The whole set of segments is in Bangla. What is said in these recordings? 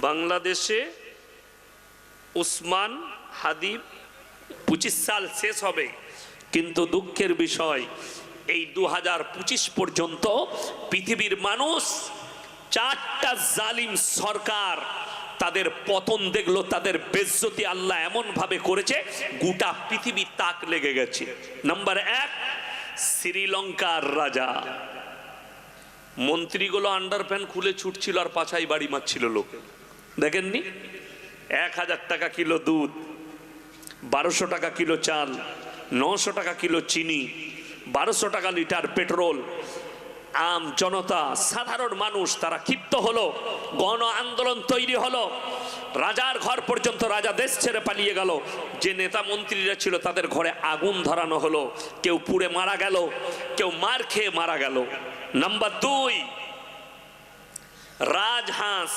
বাংলাদেশে উসমান হাদি 25 সাল শেষ হবে, কিন্তু দুঃখের বিষয় এই 2025 পর্যন্ত পৃথিবীর মানুষ 4টা জালিম সরকার তাদের পতন দেখলো, তাদের বেজ্জতি আল্লাহ এমন ভাবে করেছে গোটা পৃথিবী তাক লেগে গেছে। নাম্বার 1, শ্রীলঙ্কার রাজা। মন্ত্রীগুলো আন্ডারপ্যান্ট খুলে ছুটছিল আর পাছাই বাড়ি মারছিল লোকে, দেখেননি? 1000 টাকা কিলো দুধ, 1200 টাকা কিলো চাল, 900 টাকা কিলো চিনি, 1200 টাকা লিটার পেট্রোল। আম জনতা, সাধারণ মানুষ তারা ক্ষিপ্ত হলো, গণ আন্দোলন তৈরি হলো। রাজার ঘর পর্যন্ত, রাজা দেশ ছেড়ে পালিয়ে গেল। যে নেতা মন্ত্রীরা ছিল তাদের ঘরে আগুন ধরানো হলো, কেউ পুড়ে মারা গেল, কেউ মার খেয়ে মারা গেল। নাম্বার 2, রাজহাঁস।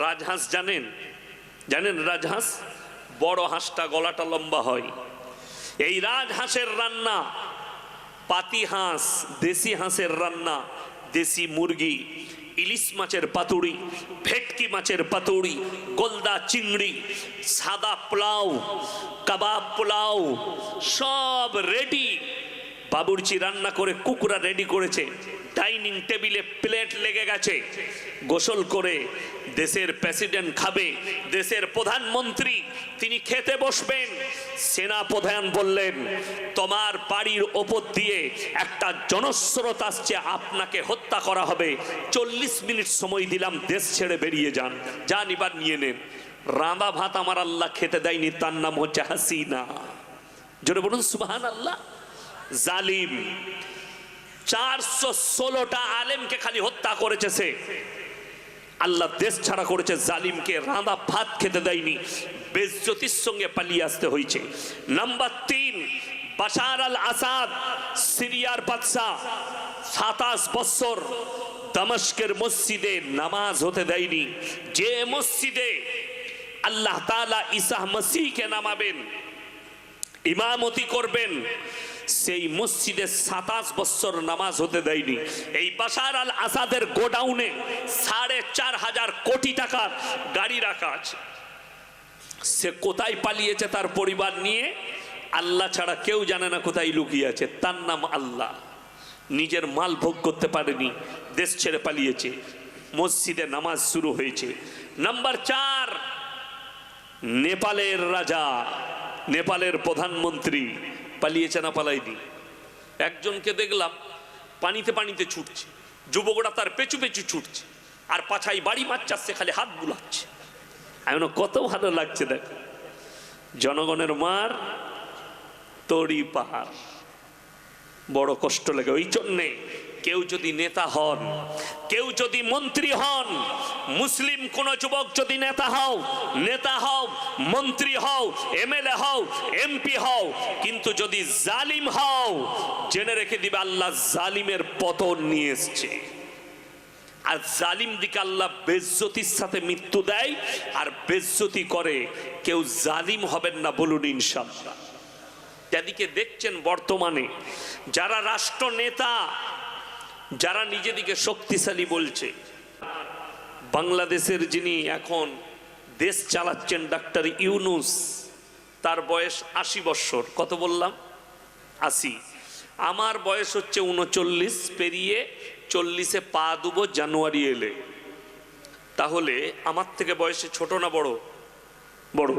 রাজহাঁস জানেন? রাজহাঁস বড় হাঁসটা, গলাটা লম্বা হয়। এই রাজহাঁসের রান্না, পাতি হাঁস, দেশি হাঁসের রান্না, দেশি মুরগি, ইলিশ মাছের পাতুড়ি, ভেটকি মাছের পাতুড়ি, গোলদা চিংড়ি, সাদা পোলাও, কাবাব পোলাও সব রেডি। বাবুর্চি রান্না করে কুকুরা রেডি করেছে, ডাইনিং টেবিলে প্লেট লেগে গেছে। গোসল করে দেশের প্রেসিডেন্ট খাবে, দেশের প্রধানমন্ত্রী তিনি খেতে বসবেন। সেনা প্রধান বললেন, তোমার বাড়ির ওপর দিয়ে একটা জনস্রোত আসছে, আপনাকে হত্যা করা হবে, 40 মিনিট সময় দিলাম, দেশ ছেড়ে বেরিয়ে যান, যান এবার নিয়ে নেন। রাঁধা ভাত আমার আল্লাহ খেতে দেয়নি, তার নাম হচ্ছে হাসিনা। জোরে বলুন সুবহানাল্লাহ। জালিম 416টা আলেমকে খালি হত্যা করেছে সে, আল্লাহ দেশ ছাড়া করেছে। জালিমকে রাঁধা ভাত খেতে দেয়নি, বেজ্জতির সঙ্গে পালিয়ে আসতে হয়েছে। নাম্বার 3, বাশার আল আসাদ, সিরিয়ার বাদশা, 27 বছর দামেস্কের মসজিদে নামাজ হতে দেয়নি। যে মসজিদে আল্লাহ তাআলা ঈসা মসিহকে নামাবেন, ইমামতি করবেন, সেই মসজিদে 27 বছর নামাজ হতে দেয়নি। এই বাশার আল আসাদের গোডাউনে 4.5 কোটি টাকার গাড়ি রাখা আছে। সে কোথায় পালিয়েছে তার পরিবার নিয়ে, আল্লাহ ছাড়া কেউ জানে না কোথায় লুকিয়ে আছে। তার নাম আল্লাহ। নিজের মাল ভোগ করতে পারেনি, দেশ ছেড়ে পালিয়েছে। মসজিদে নামাজ শুরু হয়েছে। নাম্বার 4, নেপালের রাজা, নেপালের প্রধানমন্ত্রী পালিয়েছে না পালাইনি? একজনকে দেখলাম পানিতে পানিতে ছুটছে, যুবকরা তার পেছু পেছু ছুটছে, আর পাছাই বাড়ি মারছে, খালি হাত বুলাচ্ছে। আমি কত ভালো লাগছে দেখ। জনগণের মার তড়ি পাহাড়, বড় কষ্ট লাগে। ওই জন্যে কেউ যদি নেতা হন, কেউ যদি মন্ত্রী হন, মুসলিম কোন যুবক যদি নেতা হও, মন্ত্রী হও, এমএলএ হও, এমপি হও, কিন্তু যদি জালিম হও, জেনে রেখে দিবে আল্লাহ জালিমের পতন নিয়ে এসছে। আর জালিম দিকে আল্লাহ বেজ্জতির সাথে মৃত্যু দেয়, আর বেজ্জতি করে। কেউ জালিম হবেন না, বলুন ইনশাআল্লাহ। যাদিকে দেখছেন বর্তমানে যারা রাষ্ট্র নেতা, যারা নিজেদিকে শক্তিশালী বলছে, বাংলাদেশের যিনি এখন দেশ চালাচ্ছেন ডাক্তার ইউনূস, তার বয়স 80 বছর। কত বললাম? 80। আমার বয়স হচ্ছে 39, পেরিয়ে 40-এ পা দেবো জানুয়ারি এলে। তাহলে আমার থেকে বয়সে ছোট না বড়? বড়।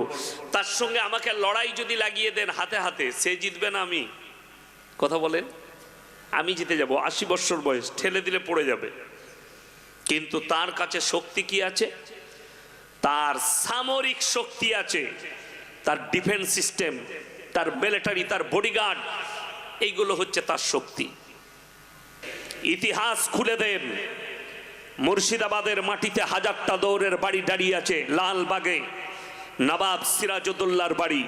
তার সঙ্গে আমাকে লড়াই যদি লাগিয়ে দেন হাতে হাতে, সে জিতবে না আমি? কথা বলেন। আমি জিতে যাব। 80 বছর বয়স, ঠেলে দিলে পড়ে যাবে। কিন্তু তার কাছে শক্তি কি আছে? তার সামরিক শক্তি আছে, তার ডিফেন্স সিস্টেম, তার মিলিটারি, তার বডিগার্ড, এইগুলো হচ্ছে তার শক্তি। ইতিহাস খুলে দেন, মুর্শিদাবাদের মাটিতে 1000টা দৌড়ের বাড়ি দাঁড়িয়ে আছে। লালবাগে নবাব সিরাজউদ্দৌলার বাড়ি,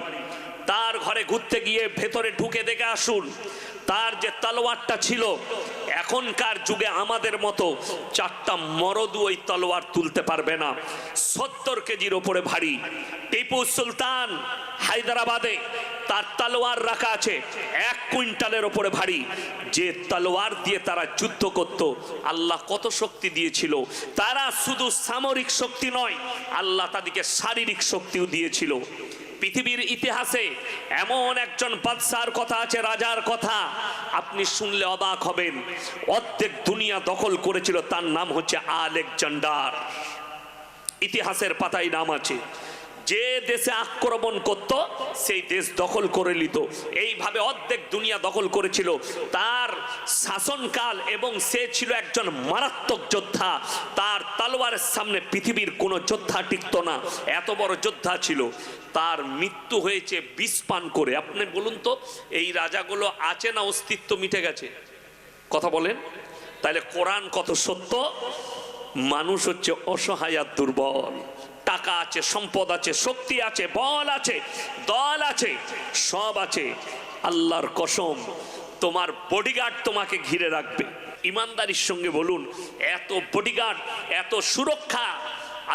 তার ঘরে ঘুরতে গিয়ে ভেতরে ঢুকে দেখে আসুন, তার যে তলোয়ারটা ছিল, এখনকার যুগে আমাদের মতো 4টা মরদু ওই তলোয়ার তুলতে পারবে না। 70 কেজির ওপরে ভারী। টিপু সুলতান হায়দ্রাবাদে তার তলোয়ার রাখা আছে 1 কুইন্টালের ওপরে ভারী। যে তলোয়ার দিয়ে তারা যুদ্ধ করত, আল্লাহ কত শক্তি দিয়েছিল। তারা শুধু সামরিক শক্তি নয়, আল্লাহ তাদেরকে শারীরিক শক্তিও দিয়েছিল। পৃথিবীর ইতিহাসে এমন একজন বাদশার কথা আছে, রাজার কথা, আপনি শুনলে অবাক হবেন। অর্ধেক দুনিয়া দখল করেছিল, তার নাম হচ্ছে আলেকজান্ডার। ইতিহাসের পাতায় নাম আছে। যে দেশে আক্রমণ করত সেই দেশ দখল করে নিত। এইভাবে অর্ধেক দুনিয়া দখল করেছিল তার শাসনকাল, এবং সে ছিল একজন মারাত্মক যোদ্ধা। তার তলোয়ারের সামনে পৃথিবীর কোনো যোদ্ধা টিকত না, এত বড় যোদ্ধা ছিল। তার মৃত্যু হয়েছে বিষ পান করে। আপনি বলুন তো, এই রাজাগুলো আছে না অস্তিত্ব মিটে গেছে? কথা বলেন। তাহলে কোরআন কত সত্য। মানুষ হচ্ছে অসহায় আর দুর্বল। টাকা আছে, সম্পদ আছে, শক্তি আছে, বল আছে, দল আছে, সব আছে। আল্লাহর কসম, তোমার বডিগার্ড তোমাকে ঘিরে রাখবে। ইমানদারির সঙ্গে বলুন, এত বডিগার্ড, এত সুরক্ষা,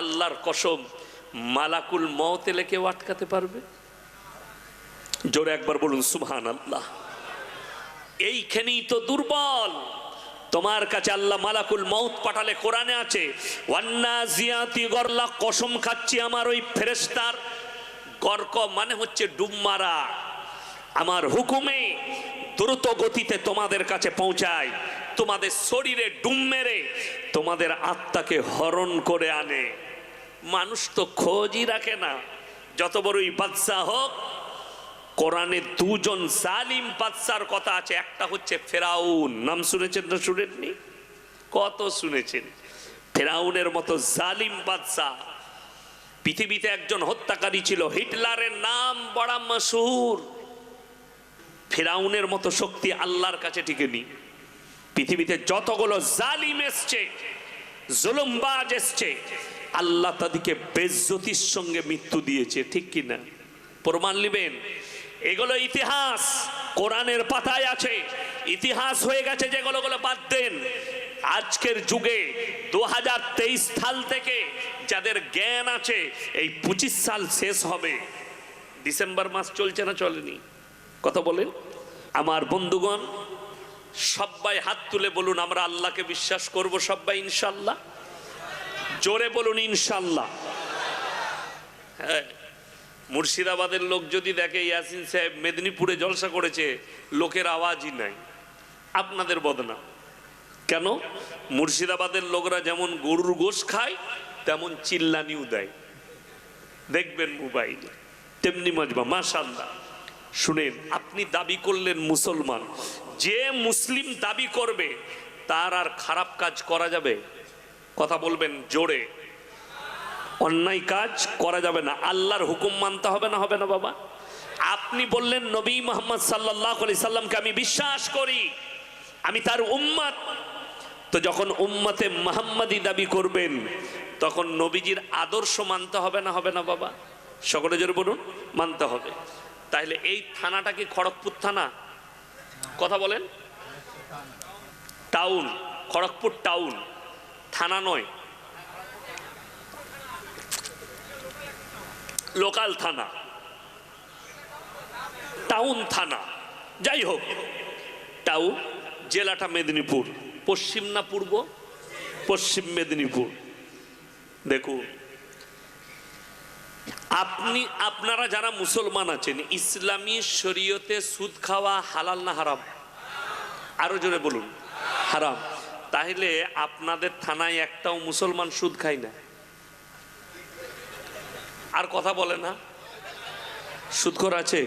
আল্লাহর কসম, মালাকুল মউত এলে কেউ আটকাতে পারবে? জোরে একবার বলুন সুবহানাল্লাহ। এইখানেই তো দুর্বল। তোমার কাছে আল্লাহ মালাকুল মউত পাঠালে, কোরআনে আছে ওয়ান্নাজিয়াতি গরলা, কসম খাচ্ছি আমার ওই ফেরেশতার, গর্ক মানে হচ্ছে ডুব মারা, আমার হুকুমে দ্রুত গতিতে তোমাদের কাছে পৌঁছায়, তোমাদের শরীরে ডুম মেরে তোমাদের আত্মাকে হরণ করে আনে। মানুষ তো খোঁজই রাখে না। যত বড়ই বাদশা হোক, কোরআনে 2 জন জালিম বাদশার কথা আছে। একটা হচ্ছে ফেরাউন, নাম শুনেছেন না শুনেননি? কত শুনেছেন। ফেরাউনের মতো জালিম বাদশা। পৃথিবীতে একজন হত্যাকারী ছিল, হিটলারের নাম বড় মশহুর। ফেরাউনের মতো শক্তি আল্লাহর কাছে টিকেনি। পৃথিবীতে যতগুলো জালিম এসছে, জুলুমবাজ এসছে, আল্লাহ তাদেরকে বেইজ্জতির সঙ্গে মৃত্যু দিয়েছে। ঠিক কিনা? প্রমাণ নেবেন? এগুলো ইতিহাস, কোরআনের পাতায় আছে। ইতিহাস হয়ে গেছে যেগুলো বাদ দেন। আজকের যুগে 2023 সাল থেকে যাদের জ্ঞান আছে, এই 25 সাল শেষ হবে। ডিসেম্বর মাস চলছে না চলেনি? কথা বলেন। আমার বন্ধুগণ, সবাই হাত তুলে বলুন আমরা আল্লাহকে বিশ্বাস করব সবাই ইনশাআল্লাহ। জোরে বলুন ইনশাআল্লাহ। হ্যাঁ, মুর্শিদাবাদের লোক যদি দেখে ইয়াসিন সাহেব মেদিনীপুরে জলসা করেছে, লোকের আওয়াজই নাই। আপনাদের বদনাম। কেন? মুর্শিদাবাদের লোকরা যেমন গরুর গোশ খায়, তেমন চিল্লানিও দেয়, দেখবেন মোবাইলে, তেমনি মাজবা। মাশাআল্লাহ। শুনেন, আপনি দাবি করলেন মুসলমান, যে মুসলিম দাবি করবে তার আর খারাপ কাজ করা যাবে? কথা বলবেন জোরে। অন্যায় কাজ করা যাবে না, আল্লাহর হুকুম মানতে হবে না? হবে না বাবা? আপনি বললেন নবী মুহাম্মদ সাল্লাল্লাহু আলাইহি সাল্লামকে আমি বিশ্বাস করি, আমি তার উম্মত। তো যখন উম্মতে মুহাম্মাদি দাবি করবেন, তখন নবীজির আদর্শ মানতে হবে না? হবে না বাবা? সকলে জোরে বলুন, মানতে হবে। তাহলে এই থানাটা কি খড়গপুর থানা? কথা বলেন। টাউন, খড়গপুর টাউন, থানা নয়, লোকাল থানা, টাউন থানা। যাই হোক, টাউন, জেলাটা মেদিনীপুর। পশ্চিম না পূর্ব? পশ্চিম মেদিনীপুর। দেখুন, আপনারা যারা মুসলমান আছেন, ইসলামী শরীয়তে সুদ খাওয়া হালাল না হারাম? আরো জোরে বলুন। হারাম। তাহলে আপনাদের থানায় একটাও মুসলমান সুদ খায় না? আর কথা বলে না? সুদখোর আছে?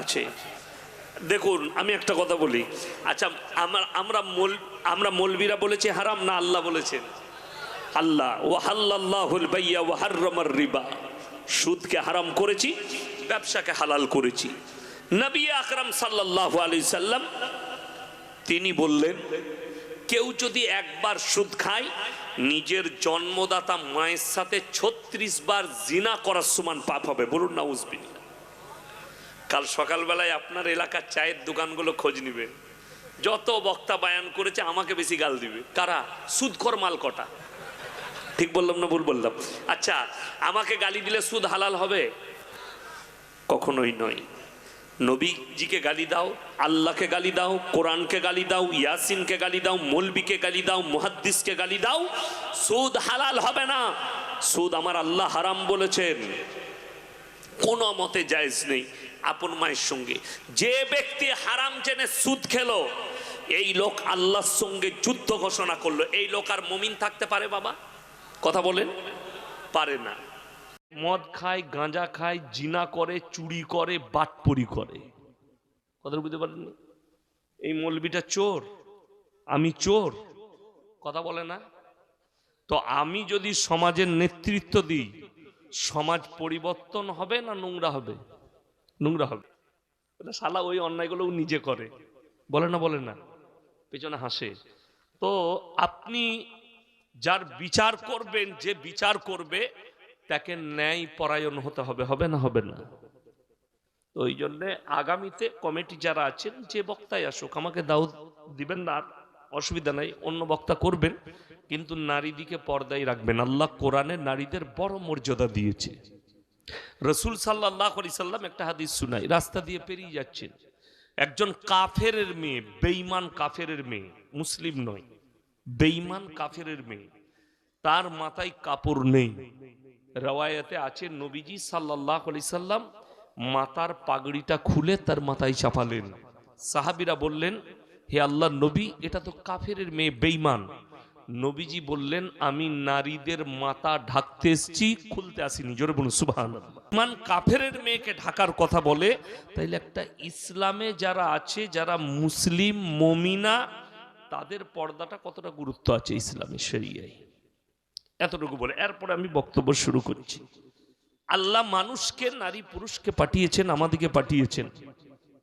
আছে। দেখুন, আমি একটা কথা বলি। আচ্ছা, আমরা মৌলবীরা বলেছি হারাম না আল্লাহ বলেছেন? আল্লাহ। ওয়াহাল্লাল্লাহুল বাইয়া ওয়া হাররামার রিবা, সুদকে হারাম করেছি, ব্যবসাকে হালাল করেছি। নবী আকরাম সাল্লাল্লাহু আলাইহি সাল্লাম তিনি বললেন, কেউ যদি একবার সুদ খায়, নিজের জন্মদাতা মায়ের সাথে 36 বার জিনা করার সমান পাপ হবে। বলুন নাউজুবিল্লাহ। কাল সকালবেলায় আপনার এলাকার চায়ের দোকানগুলো খোঁজ নিবেন, যত বক্তা বায়ান করেছে আমাকে বেশি গাল দিবে। কারা? সুদখোর মাল কটা। ঠিক বললাম না ভুল বললাম? আচ্ছা, আমাকে গালি দিলে সুদ হালাল হবে? কখনোই নয়। নবীজিকে গালি দাও, আল্লাহকে গালি দাও, কোরআনকে গালি দাও, ইয়াসিনকে গালি দাও, মৌলবীকে গালি দাও, মুহাদ্দিসকে গালি দাও, সুদ হালাল হবে না। সুদ আমার আল্লাহ হারাম বলেছেন, কোনো মতে জায়েজ নেই। আপন মায়ের সঙ্গে যে ব্যক্তি হারাম জেনে সুদ খেলো, এই লোক আল্লাহর সঙ্গে যুদ্ধ ঘোষণা করলো। এই লোক আর মুমিন থাকতে পারে বাবা? কথা বলেন, পারে না। মদ খায়, গাঁজা খায়, জিনা করে, চুরি করে, বাটপুরি করে। কথা বুঝতে পারেননি? এই মৌলবীটা চোর, আমি চোর, কথা বলে না? তো আমি যদি সমাজের নেতৃত্ব দিই, সমাজ পরিবর্তন হবে না নোংরা হবে? নোংরা হবে। শালা ওই অন্যায়গুলো নিজে করে, বলে না? বলে না? পেছনে হাসে। তো আপনি যার বিচার করবেন, যে বিচার করবে তাকে ন্যায় পরায়ণ হতে হবে, হবে না? হবে না? ওই জন্যে আগামীতে কমিটি যারা আছেন, যে বক্তাই আসুক, আমাকে দাওয়াত দিবেন না, অসুবিধা নাই, অন্য বক্তা করবেন, কিন্তু নারীদিকে পর্দায় রাখবেন। আল্লাহ কোরআনে নারীদের বড় মর্যাদা দিয়েছে। রসুল সাল্লাল্লাহু আলাইহি সাল্লাম একটা হাদিস শুনাই, রাস্তা দিয়ে পেরিয়ে যাচ্ছেন, একজন কাফেরের মেয়ে, বেঈমান কাফেরের মেয়ে, মুসলিম নয়, বেঈমান কাফেরের মেয়ে, তার মাথায় কাপড় নেই। রওয়ায়াতে আছে নবীজি সাল্লাল্লাহু আলাইহি সাল্লাম মাথার পাগড়িটা খুলে তার মাথায় চাপালেন। সাহাবীরা বললেন, হে আল্লাহর নবী, এটা তো কাফেরের মেয়ে, বেঈমান। নবীজি বললেন, আমি নারীদের মাথা ঢাকতে এসেছি, খুলতে আসিনি। জোরে বলুন সুবহানাল্লাহ। মান কাফেরের মেয়েকে ঢাকার কথা বলে, তাইলে একটা ইসলামে যারা আছে, যারা মুসলিম মুমিনা, তাদের পর্দাটা কতটা গুরুত্ব আছে ইসলামী শরিয়ায়, এতটুকু বলে এরপরে আমি বক্তব্য শুরু করছি। আল্লাহ মানুষকে, নারী পুরুষকে পাঠিয়েছেন, আমাদেরকে পাঠিয়েছেন।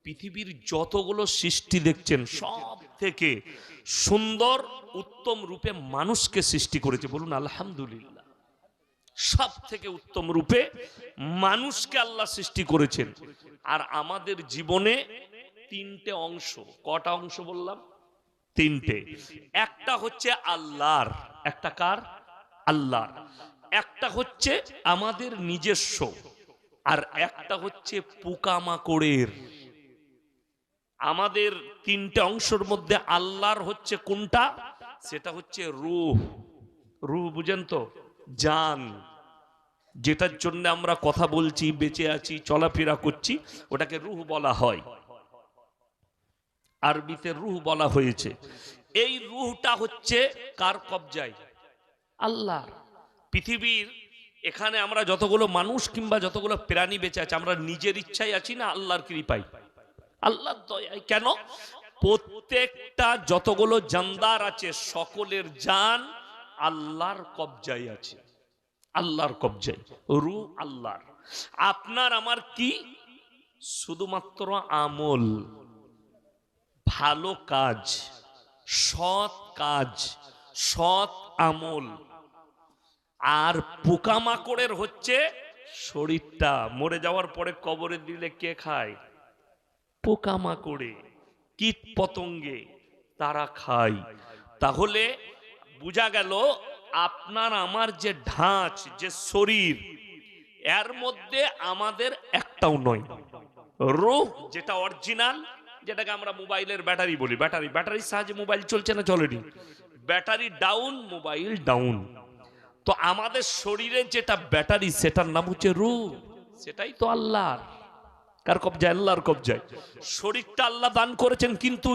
পৃথিবীর যতগুলো সৃষ্টি দেখছেন, সব থেকে সুন্দর উত্তম রূপে মানুষকে সৃষ্টি করেছে। বলুন আলহামদুলিল্লাহ। সব থেকে উত্তম রূপে মানুষকে আল্লাহ সৃষ্টি করেছেন। আর আমাদের জীবনে তিনটে অংশ। কটা অংশ বললাম? তিনটে। একটা হচ্ছে আল্লাহর, একটা কার? আল্লাহর। একটা হচ্ছে আমাদের নিজস্ব, আর একটা হচ্ছে পোকামাকড়ের। আমাদের তিনটে অংশের মধ্যে আল্লাহর হচ্ছে কোনটা? সেটা হচ্ছে রূহ। রূহ বুঝেন তো? জান, যেটার জন্য আমরা কথা বলছি, বেঁচে আছি, চলাফেরা করছি, ওটাকে রূহ বলা হয়। আরবিতে রূহ বলা হয়েছে। এই রূহটা হচ্ছে কার কবজায়? আল্লাহর। পৃথিবীর এখানে আমরা যতগুলো মানুষ কিংবা যতগুলো প্রাণী বেঁচে আছে, আমরা নিজের ইচ্ছায় আছি না আল্লাহর কৃপায়? আল্লাহর দয়ায়। কেন? প্রত্যেকটা যতগুলো জানদার আছে, সকলের জান আল্লাহর কবজায় আছে, আল্লাহর কবজায়। রূহ আল্লাহর। আপনার আমার কি? শুধুমাত্র আমল, ভালো কাজ, সৎ কাজ, সৎ আমল। আর পোকামাকড়ের হচ্ছে শরীরটা। মরে যাওয়ার পরে কবরে দিলে কে খায়? পোকামাকড়ে, কীট পতঙ্গে, তারা খায়। তাহলে বোঝা গেল আপনার আমার যে ঢাঁচ, যে শরীর, এর মধ্যে আমাদের একটাও নয়। রূহ যেটা অরিজিনাল, যেটাকে আমরা মোবাইলের ব্যাটারি বলি, ব্যাটারির সাহায্যে মোবাইল চলছে না? চলেনি। Battery down, mobile down. তো আমাদের শরীরের যেটা ব্যাটারি, সেটার নাম হচ্ছে রূহ। সেটাই তো আল্লাহর। কার কবজায়? আল্লাহর কবজায়। শরীরটা আল্লাহ দান করেছেন, কিন্তু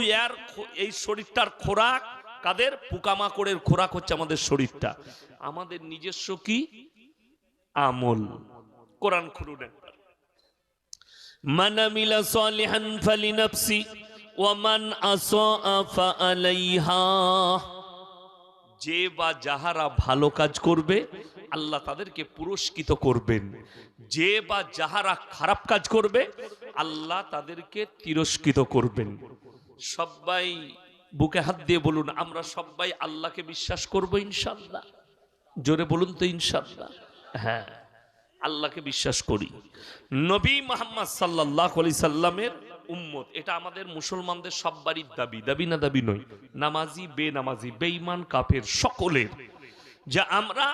এই শরীরটার খোরাক কাদের? পোকামাকড়ের খোরাক হচ্ছে আমাদের শরীরটা। আমাদের নিজস্ব কি? আমল। কোরআন খুলুন একবার। মান আমিলা সালিহান ফালিনাফসি ওয়া মান আসা ফাআলাইহা। যে বা যাহারা ভালো কাজ করবে, আল্লাহ তাদেরকে পুরস্কৃত করবেন। যে বা যাহারা খারাপ কাজ করবে, আল্লাহ তাদেরকে তিরস্কৃত করবেন। সবাই বুকে হাত দিয়ে বলুন, আমরা সবাই আল্লাহকে বিশ্বাস করব ইনশাআল্লাহ। জোরে বলুন তো ইনশাআল্লাহ। হ্যাঁ, আল্লাহকে বিশ্বাস করি, নবী মুহাম্মদ সাল্লাল্লাহু আলাইহি সাল্লামের উম্মত। এটা আমাদের মুসলমানদের সব বাড়ির দাবি, দাবি না দাবি নয়, নামাজি বেনামাজি বেঈমান কাফের সকলের, যে আমরা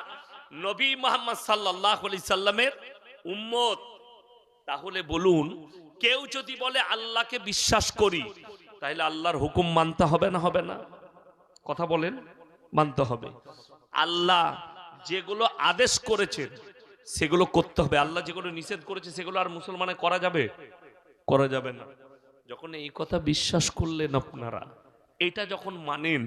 নবী মুহাম্মদ সাল্লাল্লাহু আলাইহি সাল্লামের উম্মত। তাহলে বলুন, কেউ যদি বলে আল্লাহকে বিশ্বাস করি, তাহলে আল্লাহর হুকুম মানতে হবে না হবে না? কথা বলেন, মানতে হবে। আল্লাহ যেগুলো আদেশ করেছেন সেগুলো করতে হবে, আল্লাহ যেগুলো নিষেধ করেছে সেগুলো আর মুসলমানে করা যাবে? করা যাবে না। যখন এই কথা বিশ্বাস করলেন আপনারা, এটা যখন মানেন,